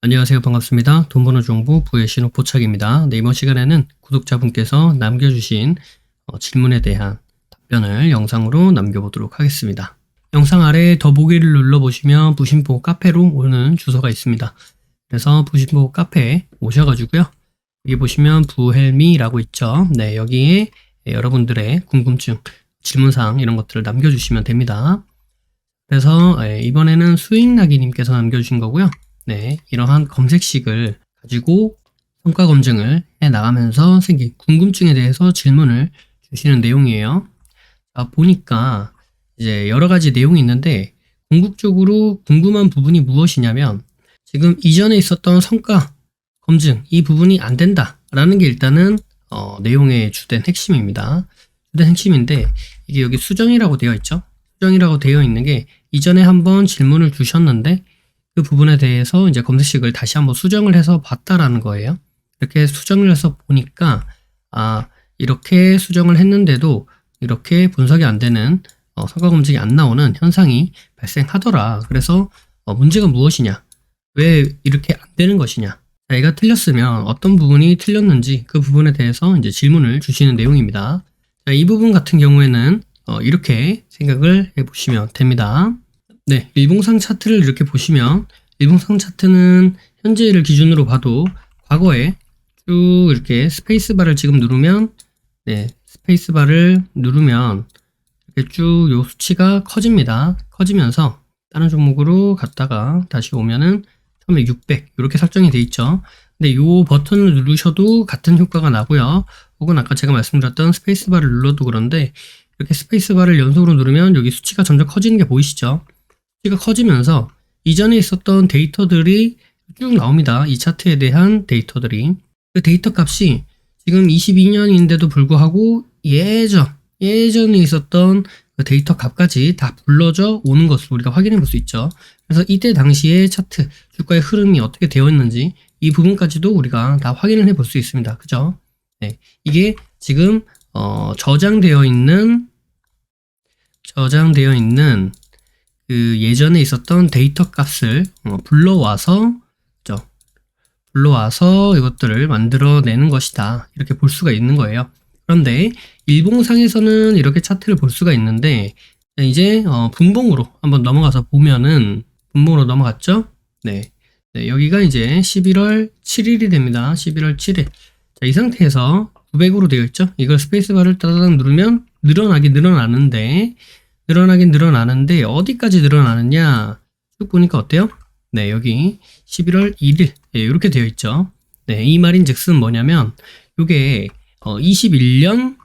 안녕하세요. 반갑습니다. 돈 버는 정보 부의 신호포착입니다. 네, 이번 시간에는 구독자분께서 남겨주신 질문에 대한 답변을 영상으로 남겨보도록 하겠습니다. 영상 아래 더보기를 눌러보시면 부신보 카페로 오는 주소가 있습니다. 그래서 부신보 카페에 오셔가지고요. 여기 보시면 부헬미라고 있죠. 네, 여기에 여러분들의 궁금증, 질문사항 이런 것들을 남겨주시면 됩니다. 그래서 이번에는 수익나기님께서 남겨주신 거고요. 네, 이러한 검색식을 가지고 성과 검증을 해 나가면서 생긴 궁금증에 대해서 질문을 주시는 내용이에요. 보니까 이제 여러 가지 내용이 있는데 궁극적으로 궁금한 부분이 무엇이냐면 지금 이전에 있었던 성과 검증 이 부분이 안 된다라는 게 일단은 내용의 주된 핵심입니다. 주된 핵심인데 이게 여기 수정이라고 되어 있죠. 수정이라고 되어 있는 게 이전에 한번 질문을 주셨는데 그 부분에 대해서 이제 검색식을 다시 한번 수정을 해서 봤다라는 거예요. 이렇게 수정을 해서 보니까 이렇게 수정을 했는데도 이렇게 분석이 안 되는 성과 검증이 안 나오는 현상이 발생하더라. 그래서 문제가 무엇이냐? 왜 이렇게 안 되는 것이냐? 얘가 틀렸으면 어떤 부분이 틀렸는지 그 부분에 대해서 이제 질문을 주시는 내용입니다. 자, 이 부분 같은 경우에는 이렇게 생각을 해보시면 됩니다. 네, 일봉상 차트를 이렇게 보시면 일봉상 차트는 현재를 기준으로 봐도 과거에 쭉 이렇게 스페이스바를 지금 누르면 스페이스바를 누르면 이렇게 쭉 요 수치가 커집니다. 커지면서 다른 종목으로 갔다가 다시 오면은 처음에 600 이렇게 설정이 돼 있죠. 근데 요 버튼을 누르셔도 같은 효과가 나고요. 혹은 아까 제가 말씀드렸던 스페이스바를 눌러도 그런데 이렇게 스페이스바를 연속으로 누르면 여기 수치가 점점 커지는 게 보이시죠? 수치가 커지면서 이전에 있었던 데이터들이 쭉 나옵니다. 이 차트에 대한 데이터들이. 그 데이터 값이 지금 22년인데도 불구하고 예전에 있었던 그 데이터 값까지 다 불러져 오는 것을 우리가 확인해 볼 수 있죠. 그래서 이때 당시의 차트, 주가의 흐름이 어떻게 되어 있는지 이 부분까지도 우리가 다 확인을 해 볼 수 있습니다. 그죠? 네. 이게 지금 저장되어 있는 그 예전에 있었던 데이터 값을 불러와서 이것들을 만들어내는 것이다. 이렇게 볼 수가 있는 거예요. 그런데 일봉상에서는 이렇게 차트를 볼 수가 있는데 이제 분봉으로 한번 넘어가서 보면은 분봉으로 넘어갔죠? 네, 여기가 이제 11월 7일이 됩니다. 11월 7일. 자, 이 상태에서 900으로 되어 있죠? 이걸 스페이스바를 따다닥 누르면 늘어나긴 늘어나는데 어디까지 늘어나느냐 쭉 보니까 어때요? 네, 여기 11월 1일 이렇게 되어 있죠. 네, 이 말인즉슨 뭐냐면 이게 21년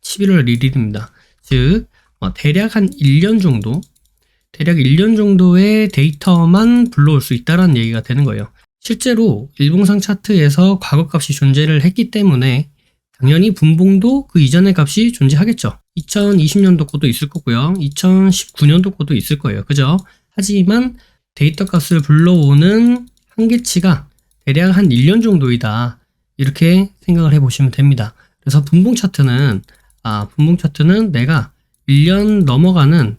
11월 1일입니다. 즉 대략 한 1년 정도의 데이터만 불러올 수 있다는 얘기가 되는 거예요. 실제로 일봉상 차트에서 과거값이 존재를 했기 때문에 당연히 분봉도 그 이전의 값이 존재하겠죠. 2020년도 거도 있을 거고요. 2019년도 거도 있을 거예요. 그죠? 하지만 데이터 값을 불러오는 한계치가 대략 한 1년 정도이다. 이렇게 생각을 해보시면 됩니다. 그래서 분봉 차트는 내가 1년 넘어가는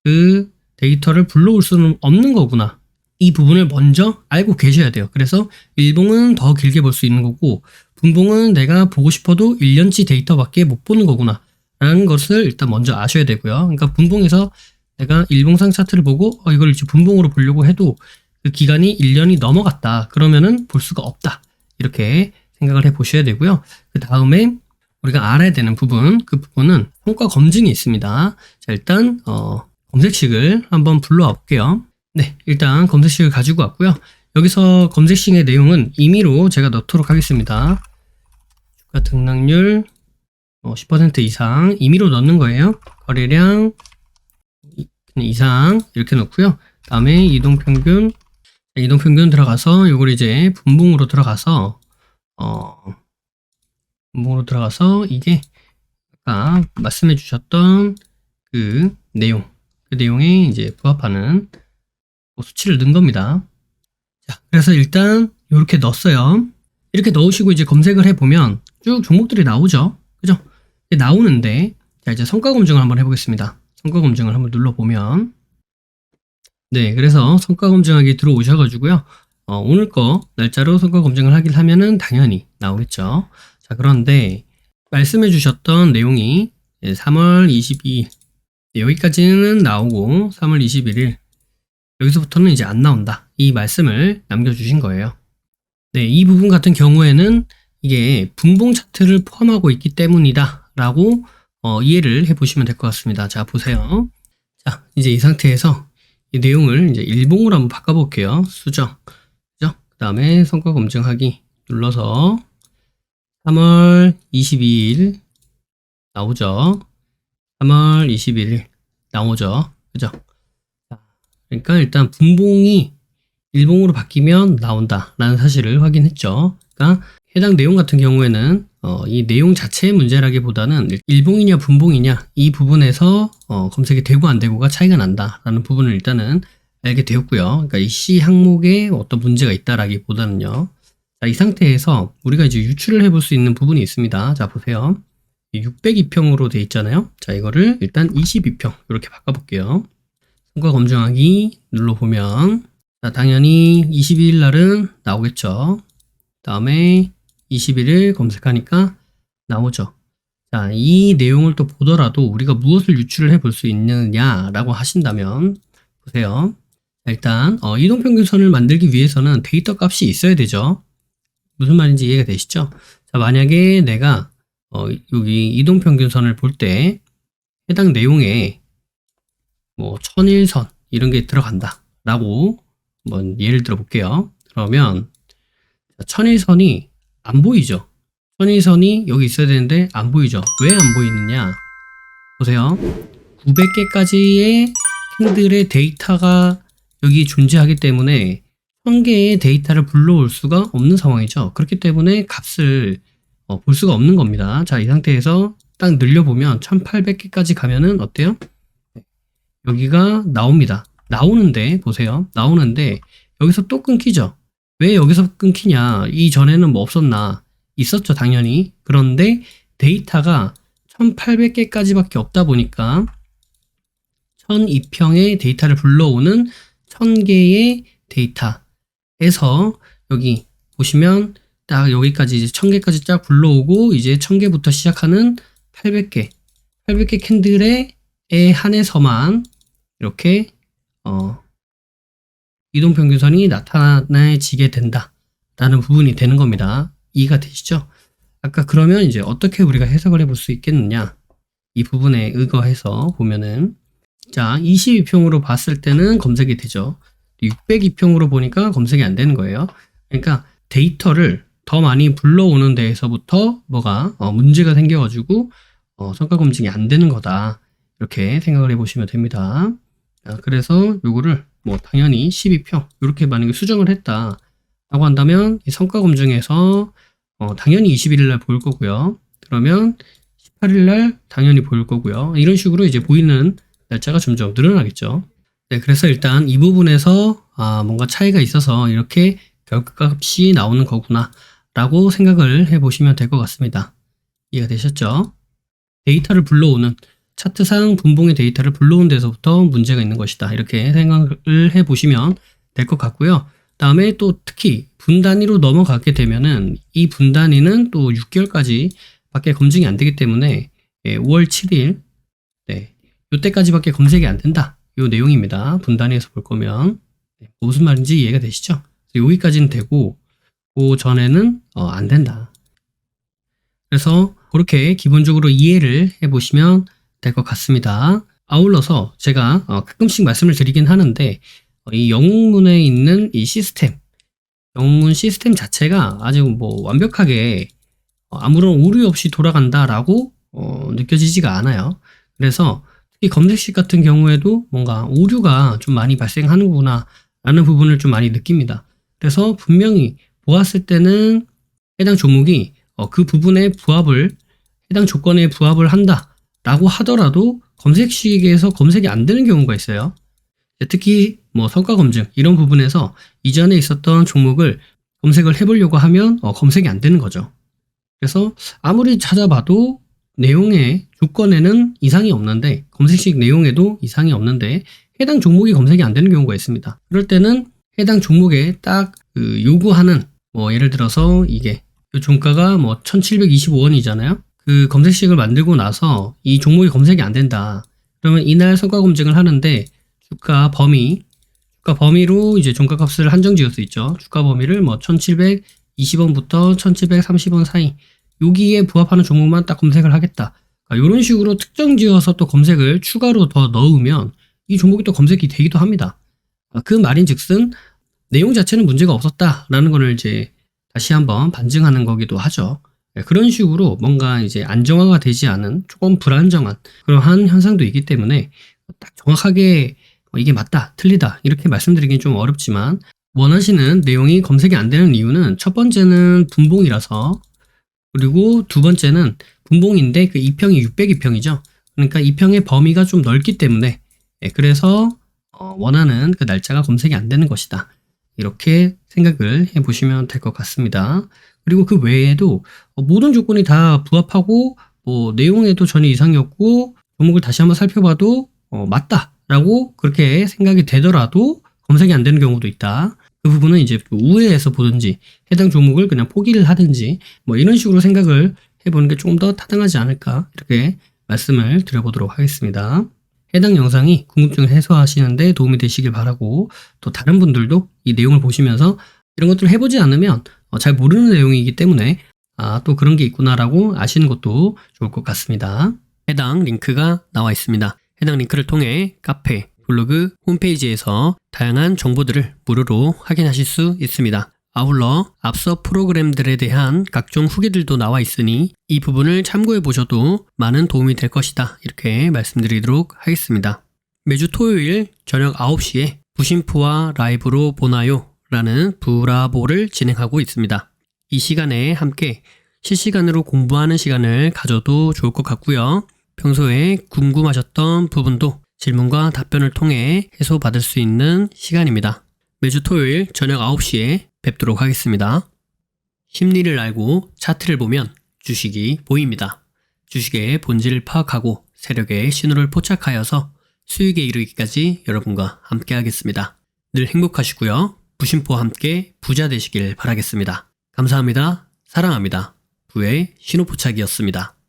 그 데이터를 불러올 수는 없는 거구나. 이 부분을 먼저 알고 계셔야 돼요. 그래서 일봉은 더 길게 볼 수 있는 거고 분봉은 내가 보고 싶어도 1년치 데이터밖에 못 보는 거구나 라는 것을 일단 먼저 아셔야 되고요. 그러니까 분봉에서 내가 일봉상 차트를 보고 이걸 이제 분봉으로 보려고 해도 그 기간이 1년이 넘어갔다. 그러면은 볼 수가 없다. 이렇게 생각을 해 보셔야 되고요. 그 다음에 우리가 알아야 되는 부분, 그 부분은 성과 검증이 있습니다. 자, 일단 검색식을 한번 불러와 볼게요. 네, 일단 검색식을 가지고 왔고요. 여기서 검색식의 내용은 임의로 제가 넣도록 하겠습니다. 주가 등락률 10% 이상 임의로 넣는 거예요. 거래량 이상 이렇게 넣고요. 다음에 이동평균 들어가서 이걸 이제 분봉으로 들어가서 이게 아까 말씀해 주셨던 그 내용에 이제 부합하는 수치를 넣은 겁니다. 자, 그래서 일단 이렇게 넣었어요. 이렇게 넣으시고 이제 검색을 해보면 쭉 종목들이 나오죠. 그죠? 나오는데, 자, 이제 성과 검증을 한번 해보겠습니다. 성과 검증을 한번 눌러보면, 네, 그래서 성과 검증하기 들어오셔가지고요. 오늘 거 날짜로 성과 검증을 하긴 하면은 당연히 나오겠죠. 자, 그런데 말씀해 주셨던 내용이 3월 22일 여기까지는 나오고 3월 21일 여기서부터는 이제 안 나온다. 이 말씀을 남겨주신 거예요. 네, 이 부분 같은 경우에는 이게 분봉 차트를 포함하고 있기 때문이다 라고 이해를 해보시면 될 것 같습니다. 자, 보세요. 자, 이제 이 상태에서 이 내용을 이제 일봉으로 한번 바꿔볼게요. 수정. 그죠? 그 다음에 성과 검증하기 눌러서 3월 22일 나오죠. 3월 21일 나오죠. 그죠? 그러니까 일단 분봉이 일봉으로 바뀌면 나온다 라는 사실을 확인했죠. 그러니까 해당 내용 같은 경우에는 이 내용 자체의 문제라기보다는 일봉이냐 분봉이냐 이 부분에서 검색이 되고 안 되고가 차이가 난다 라는 부분을 일단은 알게 되었고요. 그러니까 이 C 항목에 어떤 문제가 있다라기보다는요. 자, 이 상태에서 우리가 이제 유출을 해볼 수 있는 부분이 있습니다. 자, 보세요. 602평으로 돼 있잖아요. 자, 이거를 일단 22평 이렇게 바꿔볼게요. 성과 검증하기 눌러보면 자, 당연히 22일 날은 나오겠죠. 다음에 21일 검색하니까 나오죠. 자, 이 내용을 또 보더라도 우리가 무엇을 유출을 해볼 수 있느냐라고 하신다면 보세요. 일단 이동평균선을 만들기 위해서는 데이터 값이 있어야 되죠. 무슨 말인지 이해가 되시죠? 자, 만약에 내가 여기 이동평균선을 볼 때 해당 내용에 뭐 천일선 이런 게 들어간다 라고 한번 예를 들어 볼게요. 그러면 천일선이 안 보이죠. 천일선이 여기 있어야 되는데 안 보이죠. 왜 안 보이느냐 보세요. 900개까지의 캔들의 데이터가 여기 존재하기 때문에 1000개의 데이터를 불러올 수가 없는 상황이죠. 그렇기 때문에 값을 볼 수가 없는 겁니다. 자, 이 상태에서 딱 늘려보면 1800개까지 가면은 어때요? 여기가 나옵니다. 나오는데 보세요. 나오는데 여기서 또 끊기죠. 왜 여기서 끊기냐? 이전에는 뭐 없었나? 있었죠, 당연히. 그런데 데이터가 1800개까지밖에 없다 보니까 1002평의 데이터를 불러오는 1000개의 데이터에서 여기 보시면 딱 여기까지 이제 1000개까지 쫙 불러오고 이제 1000개부터 시작하는 800개 캔들에 한해서만 이렇게 이동평균선이 나타나지게 된다 라는 부분이 되는 겁니다. 이해가 되시죠? 아까 그러면 이제 어떻게 우리가 해석을 해볼 수 있겠느냐 이 부분에 의거해서 보면은 자 22평으로 봤을 때는 검색이 되죠. 602평으로 보니까 검색이 안 되는 거예요. 그러니까 데이터를 더 많이 불러오는 데에서부터 뭐가 문제가 생겨가지고 성과 검증이 안 되는 거다 이렇게 생각을 해보시면 됩니다. 그래서 요거를 뭐 당연히 12평 이렇게 만약에 수정을 했다 라고 한다면 이 성과 검증에서 당연히 21일 날 보일 거고요. 그러면 18일 날 당연히 보일 거고요. 이런 식으로 이제 보이는 날짜가 점점 늘어나겠죠. 네, 그래서 일단 이 부분에서 뭔가 차이가 있어서 이렇게 결과값이 나오는 거구나 라고 생각을 해보시면 될 것 같습니다. 이해가 되셨죠? 데이터를 불러오는 차트상 분봉의 데이터를 불러온 데서부터 문제가 있는 것이다. 이렇게 생각을 해보시면 될 것 같고요. 다음에 또 특히 분단위로 넘어가게 되면은 이 분단위는 또 6개월까지 밖에 검증이 안 되기 때문에 5월 7일 네, 이때까지밖에 검색이 안 된다. 이 내용입니다. 분단위에서 볼 거면 무슨 말인지 이해가 되시죠? 여기까지는 되고 그 전에는 안 된다. 그래서 그렇게 기본적으로 이해를 해보시면 될 것 같습니다. 아울러서 제가 가끔씩 말씀을 드리긴 하는데 이 영문에 있는 이 시스템, 영문 시스템 자체가 아직 뭐 완벽하게 아무런 오류 없이 돌아간다라고 느껴지지가 않아요. 그래서 특히 검색식 같은 경우에도 뭔가 오류가 좀 많이 발생하는구나 라는 부분을 좀 많이 느낍니다. 그래서 분명히 보았을 때는 해당 종목이 그 부분에 부합을 해당 조건에 부합을 한다 라고 하더라도 검색식에서 검색이 안 되는 경우가 있어요. 특히 뭐 성과 검증 이런 부분에서 이전에 있었던 종목을 검색을 해보려고 하면 검색이 안 되는 거죠. 그래서 아무리 찾아봐도 내용의 조건에는 이상이 없는데 검색식 내용에도 이상이 없는데 해당 종목이 검색이 안 되는 경우가 있습니다. 그럴 때는 해당 종목에 딱 요구하는 예를 들어서 이게 이 종가가 1725원이잖아요. 그 검색식을 만들고 나서 이 종목이 검색이 안 된다. 그러면 이날 성과 검증을 하는데 주가 범위로 이제 종가값을 한정 지을 수 있죠. 주가 범위를 1720원부터 1730원 사이 여기에 부합하는 종목만 딱 검색을 하겠다. 이런 식으로 특정 지어서 또 검색을 추가로 더 넣으면 이 종목이 또 검색이 되기도 합니다. 그 말인즉슨 내용 자체는 문제가 없었다라는 거를 이제 다시 한번 반증하는 거기도 하죠. 그런 식으로 뭔가 이제 안정화가 되지 않은 조금 불안정한 그러한 현상도 있기 때문에 딱 정확하게 이게 맞다, 틀리다 이렇게 말씀드리긴 좀 어렵지만 원하시는 내용이 검색이 안 되는 이유는 첫 번째는 분봉이라서 그리고 두 번째는 분봉인데 그 2평이 602평이죠. 그러니까 2평의 범위가 좀 넓기 때문에 그래서 원하는 그 날짜가 검색이 안 되는 것이다. 이렇게 생각을 해보시면 될 것 같습니다. 그리고 그 외에도 모든 조건이 다 부합하고 내용에도 전혀 이상이 없고 종목을 다시 한번 살펴봐도 맞다라고 그렇게 생각이 되더라도 검색이 안 되는 경우도 있다. 그 부분은 이제 우회해서 보든지 해당 종목을 그냥 포기를 하든지 이런 식으로 생각을 해보는 게 조금 더 타당하지 않을까 이렇게 말씀을 드려보도록 하겠습니다. 해당 영상이 궁금증을 해소하시는데 도움이 되시길 바라고 또 다른 분들도 이 내용을 보시면서 이런 것들을 해보지 않으면 잘 모르는 내용이기 때문에 또 그런 게 있구나라고 아시는 것도 좋을 것 같습니다. 해당 링크가 나와 있습니다. 해당 링크를 통해 카페, 블로그, 홈페이지에서 다양한 정보들을 무료로 확인하실 수 있습니다. 아울러 앞서 프로그램들에 대한 각종 후기들도 나와 있으니 이 부분을 참고해 보셔도 많은 도움이 될 것이다. 이렇게 말씀드리도록 하겠습니다. 매주 토요일 저녁 9시에 부심포와 라이브로 보나요? 라는 브라보를 진행하고 있습니다. 이 시간에 함께 실시간으로 공부하는 시간을 가져도 좋을 것 같고요. 평소에 궁금하셨던 부분도 질문과 답변을 통해 해소받을 수 있는 시간입니다. 매주 토요일 저녁 9시에 뵙도록 하겠습니다. 심리를 알고 차트를 보면 주식이 보입니다. 주식의 본질을 파악하고 세력의 신호를 포착하여서 수익에 이르기까지 여러분과 함께 하겠습니다. 늘 행복하시고요. 부심포와 함께 부자 되시길 바라겠습니다. 감사합니다. 사랑합니다. 부의 신호포착이었습니다.